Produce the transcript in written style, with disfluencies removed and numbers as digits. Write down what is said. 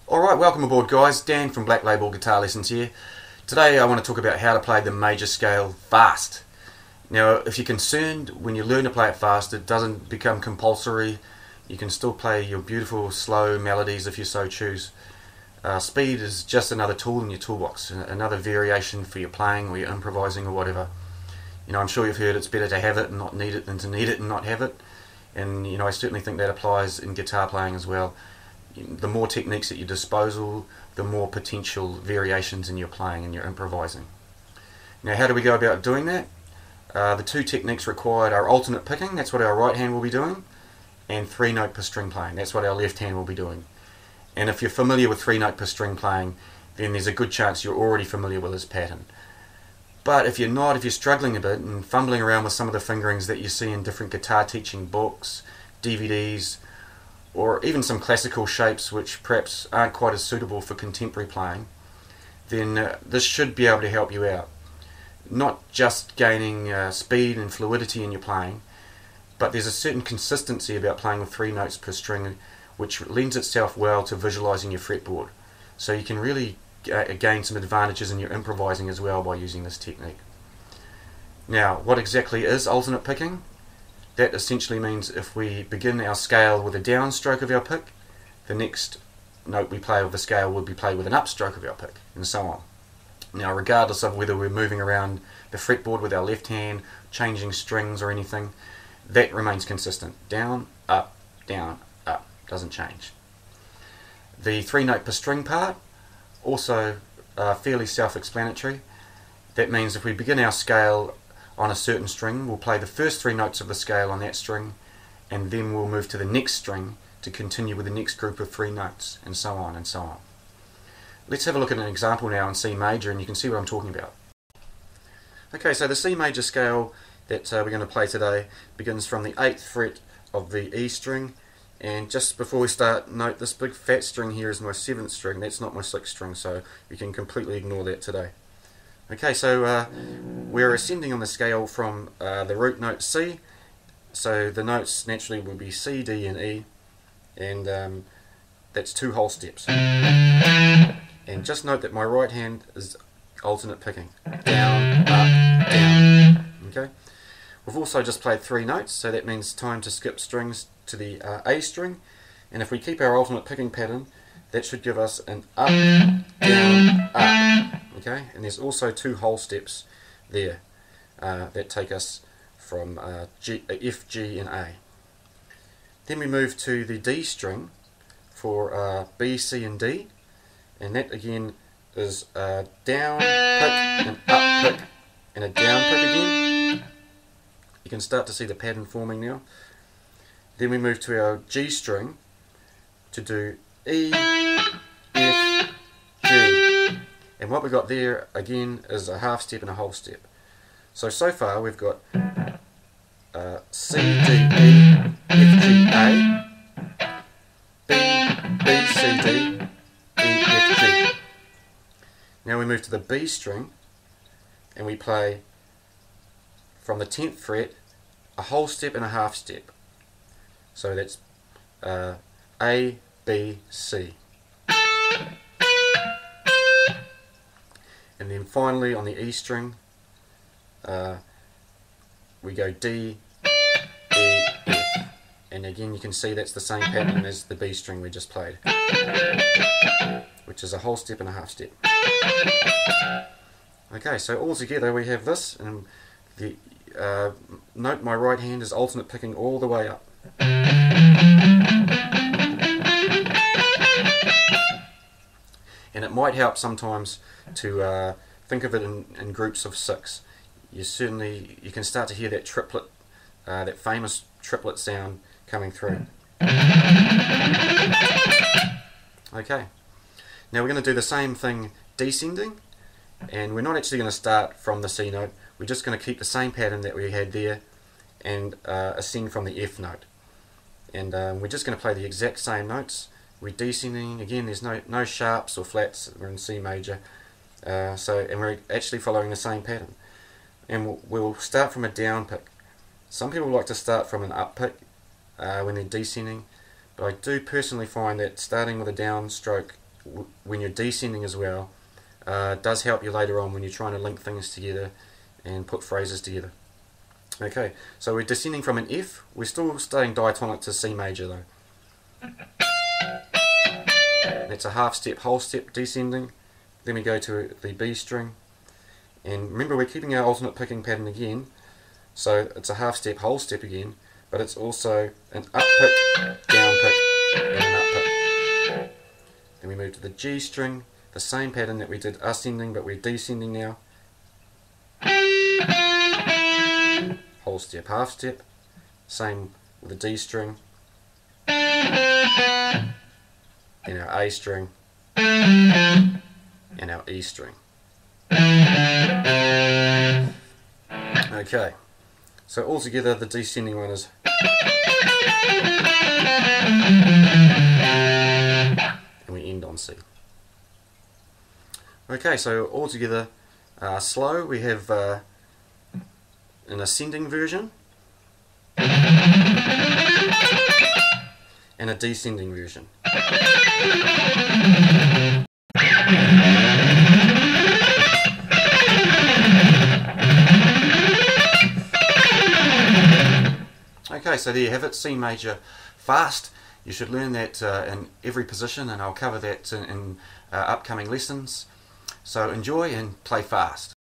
Alright, welcome aboard guys. Dan from Black Label Guitar Lessons here. Today I want to talk about how to play the major scale fast. Now if you're concerned when you learn to play it fast it doesn't become compulsory. You can still play your beautiful slow melodies if you so choose. Speed is just another tool in your toolbox, another variation for your playing or your improvising or whatever. You know, I'm sure you've heard it's better to have it and not need it than to need it and not have it. And you know, I certainly think that applies in guitar playing as well. The more techniques at your disposal, the more potential variations in your playing and your improvising. Now how do we go about doing that? The two techniques required are alternate picking, that's what our right hand will be doing, and 3-note per string playing, that's what our left hand will be doing. And if you're familiar with 3-note per string playing, then there's a good chance you're already familiar with this pattern. But if you're not, if you're struggling a bit and fumbling around with some of the fingerings that you see in different guitar teaching books, DVDs, or even some classical shapes which perhaps aren't quite as suitable for contemporary playing, then this should be able to help you out. Not just gaining speed and fluidity in your playing, but there's a certain consistency about playing with 3 notes per string which lends itself well to visualizing your fretboard. So you can really gain some advantages in your improvising as well by using this technique. Now, what exactly is alternate picking? That essentially means if we begin our scale with a downstroke of our pick, the next note we play of the scale would be played with an upstroke of our pick, and so on. Now, regardless of whether we're moving around the fretboard with our left hand, changing strings or anything, that remains consistent. Down, up, doesn't change. The 3-note per string part, also fairly self-explanatory. That means if we begin our scale on a certain string, we'll play the first 3 notes of the scale on that string, and then we'll move to the next string to continue with the next group of 3 notes, and so on and so on. Let's have a look at an example now in C major and you can see what I'm talking about. Okay, so the C major scale that we're going to play today begins from the 8th fret of the E string, and just before we start, note this big fat string here is my 7th string, that's not my 6th string, so you can completely ignore that today. Okay, so we're ascending on the scale from the root note C, so the notes naturally will be C, D and E, and that's 2 whole steps. And just note that my right hand is alternate picking, down, up, down. Okay. We've also just played 3 notes, so that means time to skip strings to the A string, and if we keep our alternate picking pattern, that should give us an up, down, up. Okay, and there's also 2 whole steps there that take us from F, G and A. Then we move to the D string for B, C and D, and that again is a down pick, an up pick and a down pick again. You can start to see the pattern forming now. Then we move to our G string to do E, F, G. And what we got there again is a half step and a whole step. So far we've got C, D, E, F, G, A, B, C, D, E, F, G. Now we move to the B string and we play from the 10th fret a whole step and a half step. So that's A, B, C. And then finally on the E string we go D, E, F. And again you can see that's the same pattern as the B string we just played, which is a whole step and a half step. Okay, so all together we have this, and the note my right hand is alternate picking all the way up. And it might help sometimes to think of it in groups of 6. You can start to hear that triplet, that famous triplet sound coming through. Okay, now we're going to do the same thing descending, and we're not actually going to start from the C note, we're just going to keep the same pattern that we had there and ascend from the F note. And we're just going to play the exact same notes. We're descending, again there's no sharps or flats, we're in C major, and we're actually following the same pattern. And we'll start from a down pick. Some people like to start from an up pick when they're descending, but I do personally find that starting with a down stroke when you're descending as well. Does help you later on when you're trying to link things together and put phrases together. Okay, so we're descending from an F. We're still staying diatonic to C major though. That's a half step, whole step descending. Then we go to the B string. And remember, we're keeping our alternate picking pattern again. So it's a half step, whole step again, but it's also an up pick, down pick, and an up pick. Then we move to the G string, the same pattern that we did ascending, but we're descending now. Whole step, half step, same with the D string, and our A string, and our E string. Okay, so altogether the descending one is, and we end on C. Okay, so altogether slow we have an ascending version and a descending version. Okay, so there you have it, C major fast. You should learn that in every position, and I'll cover that in upcoming lessons. So enjoy and play fast.